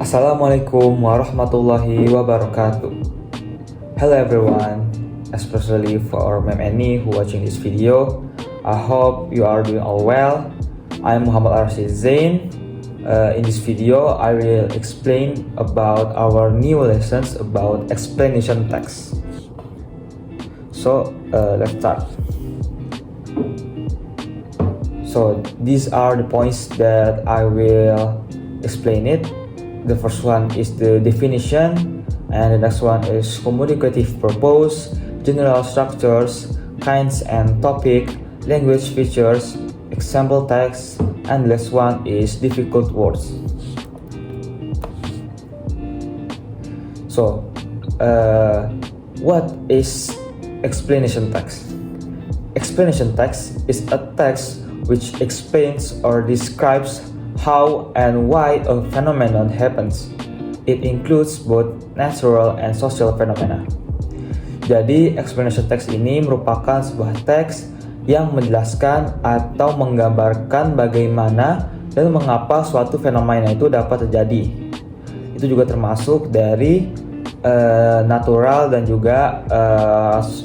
Assalamualaikum warahmatullahi wabarakatuh. Hello everyone, especially for Ma'am Annie who watching this video. I hope you are doing all well. I'm Muhammad Arshid Zain. In this video, I will explain about our new lessons about explanation text. So let's start. So these are the points that I will explain it. The first one is the definition, and the next one is communicative purpose, general structures, kinds and topic, language features, example text, and the last one is difficult words. So, what is explanation text? Explanation text is a text which explains or describes how and why a phenomenon happens. It includes both natural and social phenomena. Jadi, explanation text ini merupakan sebuah teks yang menjelaskan atau menggambarkan bagaimana dan mengapa suatu fenomena itu dapat terjadi. Itu juga termasuk dari natural dan juga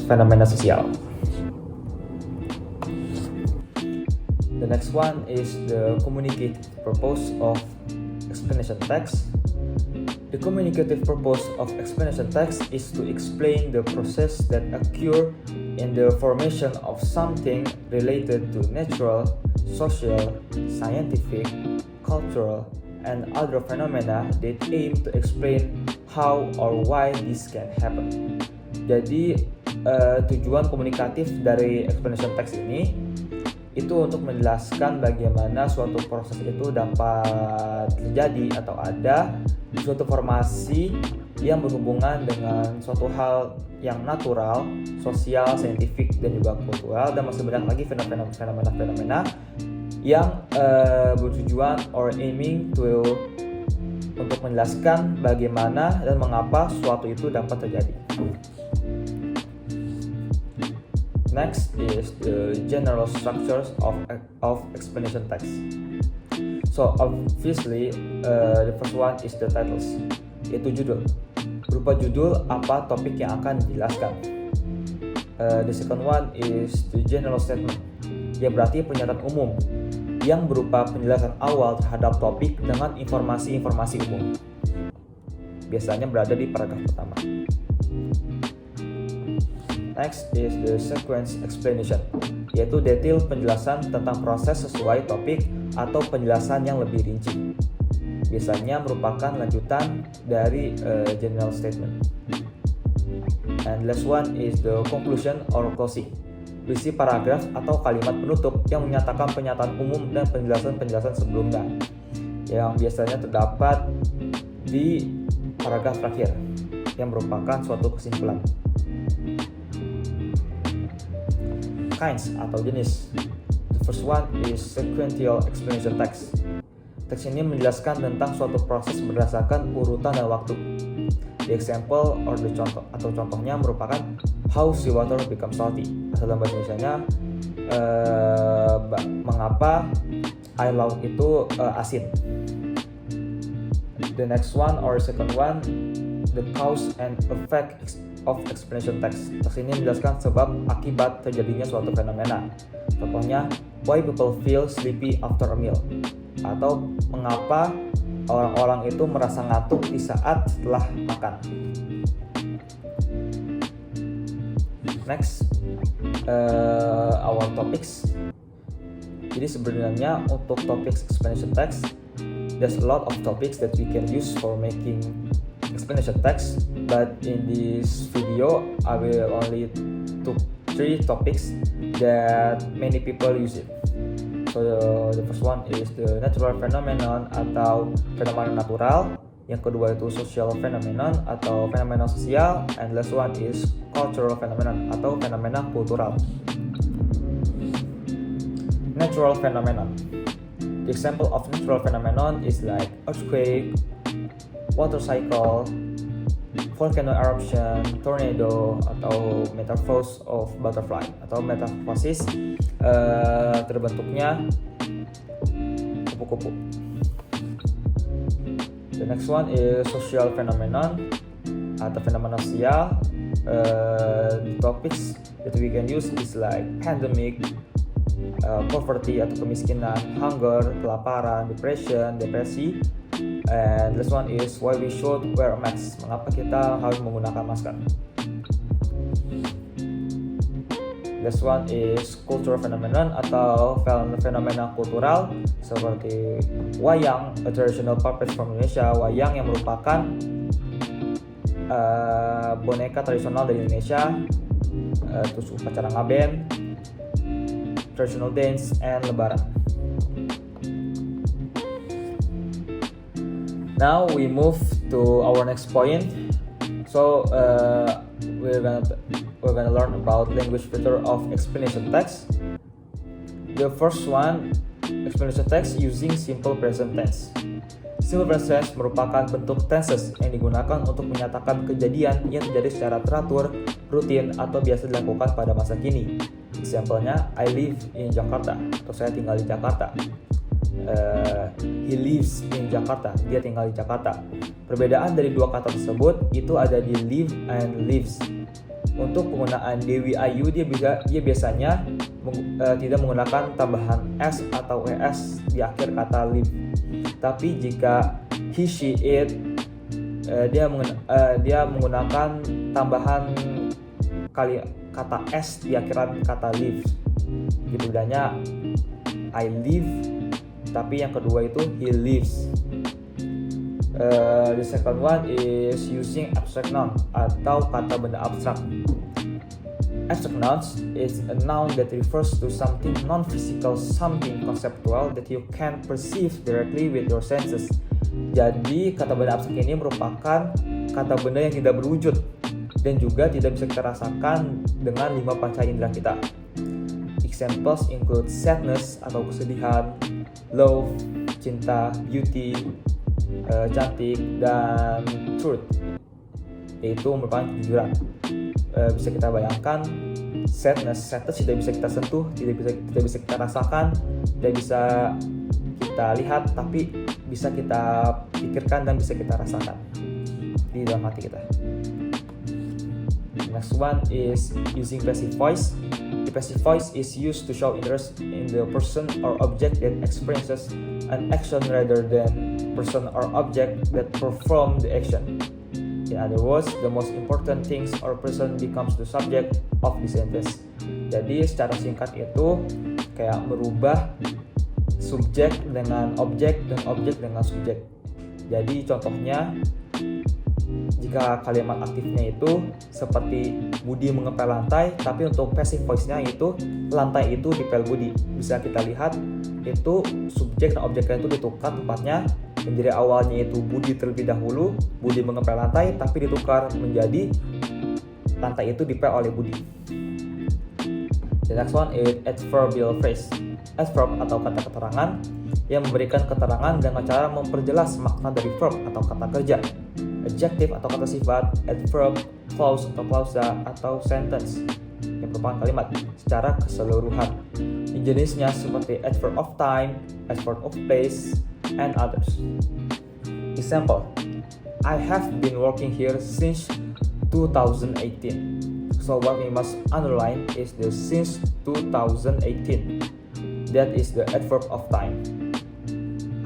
fenomena sosial. The next one is the communicative purpose of explanation text. The communicative purpose of explanation text is to explain the process that occur in the formation of something related to natural, social, scientific, cultural, and other phenomena that aim to explain how or why this can happen. Jadi tujuan komunikatif dari explanation text ini itu untuk menjelaskan bagaimana suatu proses itu dapat terjadi atau ada suatu formasi yang berhubungan dengan suatu hal yang natural, sosial, saintifik, dan juga kultural, dan masih banyak lagi fenomena-fenomena yang bertujuan or aiming to untuk menjelaskan bagaimana dan mengapa suatu itu dapat terjadi. Next is the general structures of explanation text. So obviously, the first one is the titles, yaitu judul. Berupa judul apa topik yang akan dijelaskan. The second one is the general statement, yang berarti pernyataan umum, yang berupa penjelasan awal terhadap topik dengan informasi-informasi umum. Biasanya berada di paragraf pertama. Next is the sequence explanation, yaitu detail penjelasan tentang proses sesuai topik atau penjelasan yang lebih rinci. Biasanya merupakan lanjutan dari general statement. And last one is the conclusion or closing, berisi paragraf atau kalimat penutup yang menyatakan pernyataan umum dan penjelasan-penjelasan sebelumnya, yang biasanya terdapat di paragraf terakhir, yang merupakan suatu kesimpulan. Kinds atau jenis. The first one is sequential explanation text. Teks ini menjelaskan tentang suatu proses berdasarkan urutan dan waktu. The example or the contoh atau contohnya merupakan how sea water becomes salty. Atau dalam bahasa Indonesianya mengapa air laut itu asin. The next one or second one, the cause and effect of explanation text. Teks ini menjelaskan sebab akibat terjadinya suatu fenomena. Contohnya, why people feel sleepy after a meal, atau mengapa orang-orang itu merasa ngantuk di saat setelah makan. Next, our topics. Jadi sebenarnya untuk topics explanation text, there's a lot of topics that we can use for making explanation text, but in this video I will only took 3 topics that many people use it. So the first one is the natural phenomenon atau fenomena natural. Yang kedua itu social phenomenon atau fenomena sosial, and last one is cultural phenomenon atau fenomena kultural. Natural phenomenon. The example of natural phenomenon is like earthquake, water cycle, volcano eruption, tornado, atau metamorphosis of butterfly atau metamorphosis terbentuknya kupu-kupu. The next one is social phenomenon atau fenomena sosial. The topics that we can use is like pandemic, poverty atau kemiskinan, hunger, kelaparan, depression, depresi. And last one is why we should wear a mask. Mengapa kita harus menggunakan masker? Last one is cultural phenomenon atau fenomena kultural seperti wayang, a traditional puppet from Indonesia. Wayang yang merupakan boneka tradisional dari Indonesia, terus upacara ngaben, traditional dance, and lebaran. Now we move to our next point. So we're gonna learn about language filter of explanation text. The first one, explanation text using simple present tense. Simple present tense merupakan bentuk tenses yang digunakan untuk menyatakan kejadian yang terjadi secara teratur, rutin, atau biasa dilakukan pada masa kini. Example-nya, I live in Jakarta, atau saya tinggal di Jakarta. He lives in Jakarta, dia tinggal di Jakarta. Perbedaan dari dua kata tersebut itu ada di live and lives. Untuk penggunaan Dewi Ayu dia biasanya tidak menggunakan tambahan s atau es di akhir kata live. Tapi jika he, she, it, dia menggunakan tambahan kata s di akhiran kata live. Gitu bedanya I live, tapi yang kedua itu he lives. The second one is using abstract noun atau kata benda abstrak. Abstract nouns is a noun that refers to something non-physical, something conceptual that you can perceive directly with your senses. Jadi kata benda abstrak ini merupakan kata benda yang tidak berwujud dan juga tidak bisa kita rasakan dengan 5 panca indera kita. Examples include sadness atau kesedihan, love, cinta, beauty, cantik, dan truth, yaitu merupakan kejujuran. Bisa kita bayangkan sadness tidak bisa kita sentuh, tidak bisa kita rasakan, tidak bisa kita lihat, tapi bisa kita pikirkan dan bisa kita rasakan di dalam hati kita. Next one is using passive voice. The passive voice is used to show interest in the person or object that experiences an action rather than person or object that perform the action. In other words, the most important things or person becomes the subject of the sentence. Jadi secara singkat itu kayak merubah subjek dengan objek dan objek dengan subjek. Jadi contohnya jika kalimat aktifnya itu seperti Budi mengepel lantai, tapi untuk passive voice-nya itu lantai itu dipel Budi. Bisa kita lihat itu subjek dan objeknya itu ditukar tempatnya. Menjadi awalnya itu Budi terlebih dahulu, Budi mengepel lantai, tapi ditukar menjadi lantai itu dipel oleh Budi. The next one is adverbial phrase. Adverb atau kata keterangan yang memberikan keterangan dengan cara memperjelas makna dari verb atau kata kerja. Adjective atau kata sifat, adverb, clause atau klausa, atau sentence yang merupakan kalimat secara keseluruhan. Jenisnya seperti adverb of time, adverb of place, and others. Example, I have been working here since 2018. So what we must underline is the since 2018. That is the adverb of time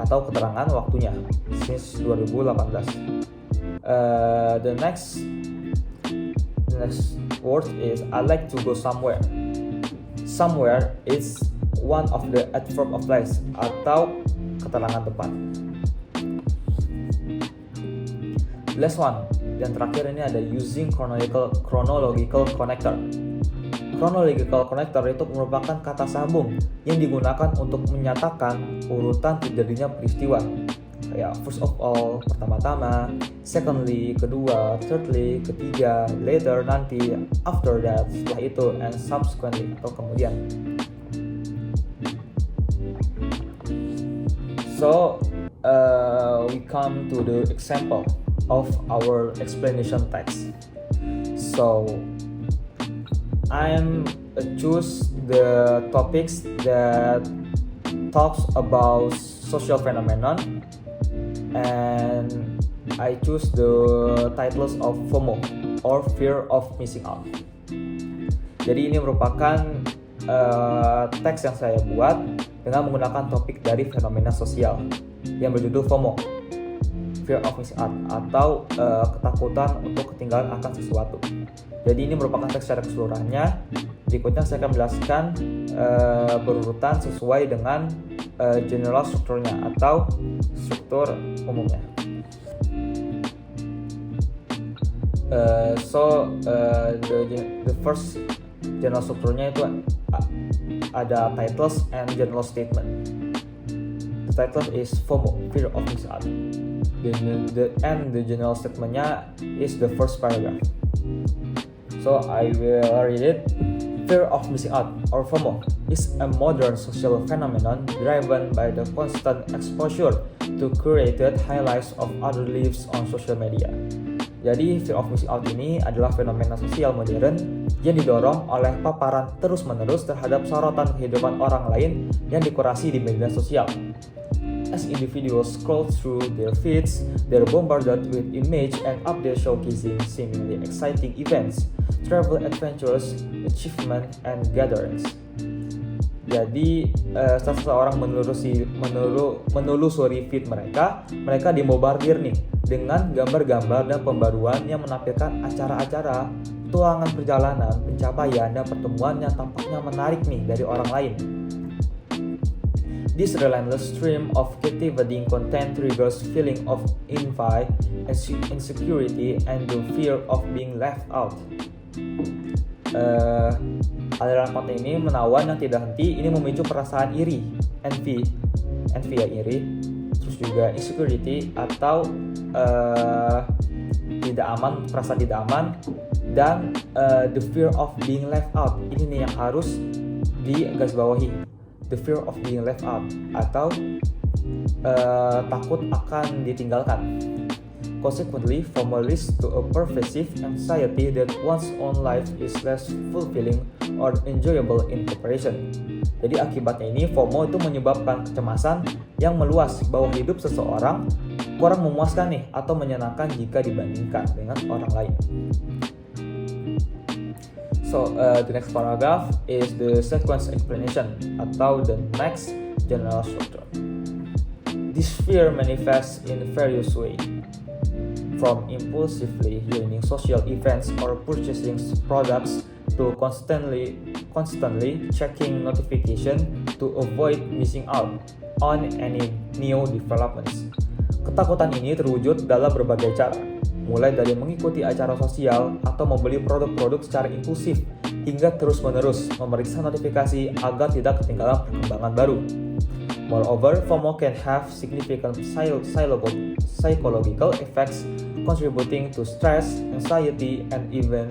atau keterangan waktunya, since 2018. The next word is I like to go somewhere. Somewhere is one of the adverb of place atau keterangan tempat. Last one, yang terakhir ini ada using chronological connector. Chronological connector itu merupakan kata sambung yang digunakan untuk menyatakan urutan terjadinya peristiwa. Kayak first of all, pertama-tama, secondly, kedua, thirdly, ketiga, later, nanti, after that, setelah itu, and subsequently, atau kemudian. So, we come to the example of our explanation text. So, I'm choose the topics that talks about social phenomenon and I choose the titles of FOMO or Fear of Missing Out. Jadi ini merupakan teks yang saya buat dengan menggunakan topik dari fenomena sosial yang berjudul FOMO, Fear of Missing Out, atau ketakutan untuk ketinggalan akan sesuatu. Jadi ini merupakan teks secara keseluruhannya. Berikutnya saya akan menjelaskan berurutan sesuai dengan general strukturnya atau struktur umumnya. The first general strukturnya itu ada titles and general statement. The title is FOMO, Fear of Missing Out. The general statementnya is the first paragraph. So I will read it. Fear of missing out, or FOMO, is a modern social phenomenon driven by the constant exposure to curated highlights of other lives on social media. Jadi, fear of missing out ini adalah fenomena sosial modern yang didorong oleh paparan terus-menerus terhadap sorotan kehidupan orang lain yang dikurasi di media sosial. As individuals scroll through their feeds, they're bombarded with image and updates showcasing seemingly exciting events, travel adventures, achievement, and gatherings. Jadi saat seseorang menelusuri feed mereka dibombardir nih dengan gambar-gambar dan pembaruan yang menampilkan acara-acara, petualangan perjalanan, pencapaian, dan pertemuan yang tampaknya menarik nih dari orang lain. This relentless stream of captivating content triggers feeling of envy, insecurity, and the fear of being left out. Aliran konten ini menawan yang tidak henti. Ini memicu perasaan iri, envy ya, iri, terus juga insecurity atau tidak aman, perasaan tidak aman, dan the fear of being left out. Ini nih yang harus digarisbawahi. The fear of being left out atau takut akan ditinggalkan. Consequently, FOMO leads to a pervasive anxiety that one's own life is less fulfilling or enjoyable in comparison. Jadi akibatnya ini FOMO itu menyebabkan kecemasan yang meluas bahwa hidup seseorang kurang memuaskan nih atau menyenangkan jika dibandingkan dengan orang lain. So the next paragraph is the sequence explanation atau the next general structure. This fear manifests in various ways, from impulsively joining social events or purchasing products to constantly checking notification to avoid missing out on any new developments. Ketakutan ini terwujud dalam berbagai cara, mulai dari mengikuti acara sosial atau membeli produk-produk secara impulsif hingga terus-menerus memeriksa notifikasi agar tidak ketinggalan perkembangan baru. Moreover, FOMO can have significant psychological effects contributing to stress, anxiety, and even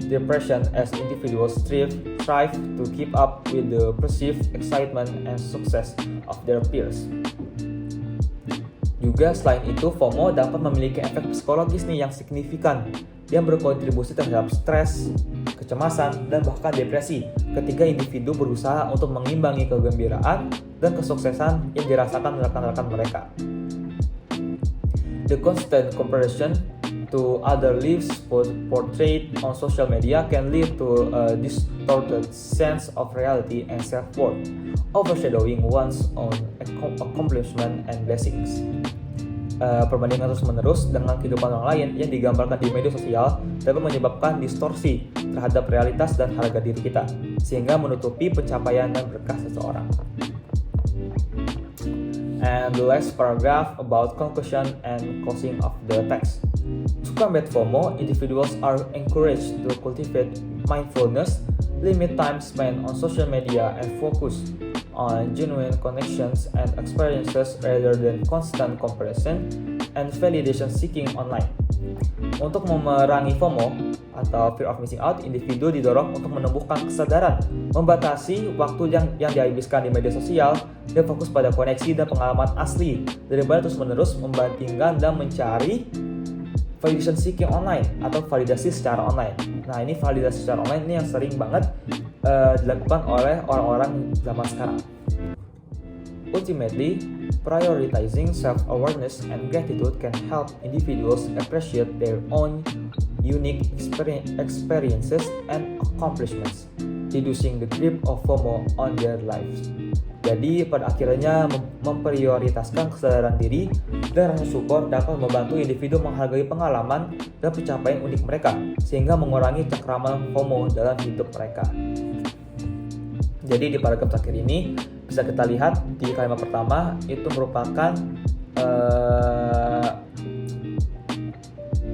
depression as individuals strive to keep up with the perceived excitement and success of their peers. Juga selain itu, FOMO dapat memiliki efek psikologis nih yang signifikan yang berkontribusi terhadap stres, kecemasan, dan bahkan depresi ketika individu berusaha untuk mengimbangi kegembiraan dan kesuksesan yang dirasakan rekan-rekan mereka. The constant comparison to other lives portrayed on social media can lead to a distorted sense of reality and self-worth, overshadowing one's own accomplishment and blessings. Perbandingan terus-menerus dengan kehidupan orang lain yang digambarkan di media sosial dapat menyebabkan distorsi terhadap realitas dan harga diri kita, sehingga menutupi pencapaian dan berkah seseorang. And the last paragraph about conclusion and closing of the text. To combat FOMO, individuals are encouraged to cultivate mindfulness, limit time spent on social media, and focus on genuine connections and experiences rather than constant comparison and validation seeking online. Untuk memerangi FOMO atau fear of missing out, individu didorong untuk menumbuhkan kesadaran, membatasi waktu yang dihabiskan di media sosial, dan fokus pada koneksi dan pengalaman asli daripada terus-menerus membandingkan dan mencari validation seeking online atau validasi secara online. Nah, ini validasi secara online ini yang sering banget dilakukan oleh orang-orang zaman sekarang. Ultimately, Prioritizing self-awareness and gratitude can help individuals appreciate their own unique experiences and accomplishments, reducing the grip of FOMO on their lives. Jadi pada akhirnya memprioritaskan kesadaran diri dan rasa syukur dapat membantu individu menghargai pengalaman dan pencapaian unik mereka, sehingga mengurangi cengkraman FOMO dalam hidup mereka. Jadi di paragraf terakhir ini bisa kita lihat di kalimat pertama itu merupakan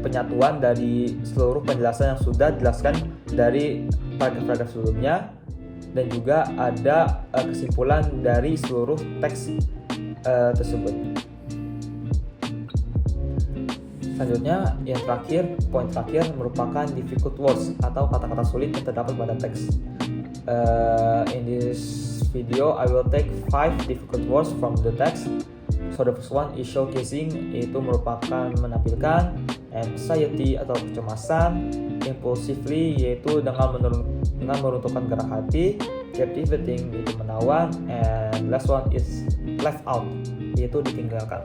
penyatuan dari seluruh penjelasan yang sudah dijelaskan dari paragraf-paragraf sebelumnya, dan juga ada kesimpulan dari seluruh teks tersebut. Selanjutnya yang terakhir, poin terakhir merupakan difficult words atau kata-kata sulit yang terdapat pada teks. In this video, I will take 5 difficult words from the text. So the first one is showcasing, yaitu merupakan menampilkan, anxiety atau kecemasan, impulsively yaitu dengan meruntuhkan gerak hati, captivating yaitu menawan, and last one is left out yaitu ditinggalkan.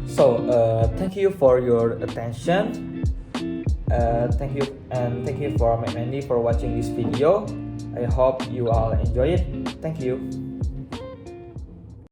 So thank you for your attention. Thank you for Mandy for watching this video. I hope you all enjoy it. Thank you.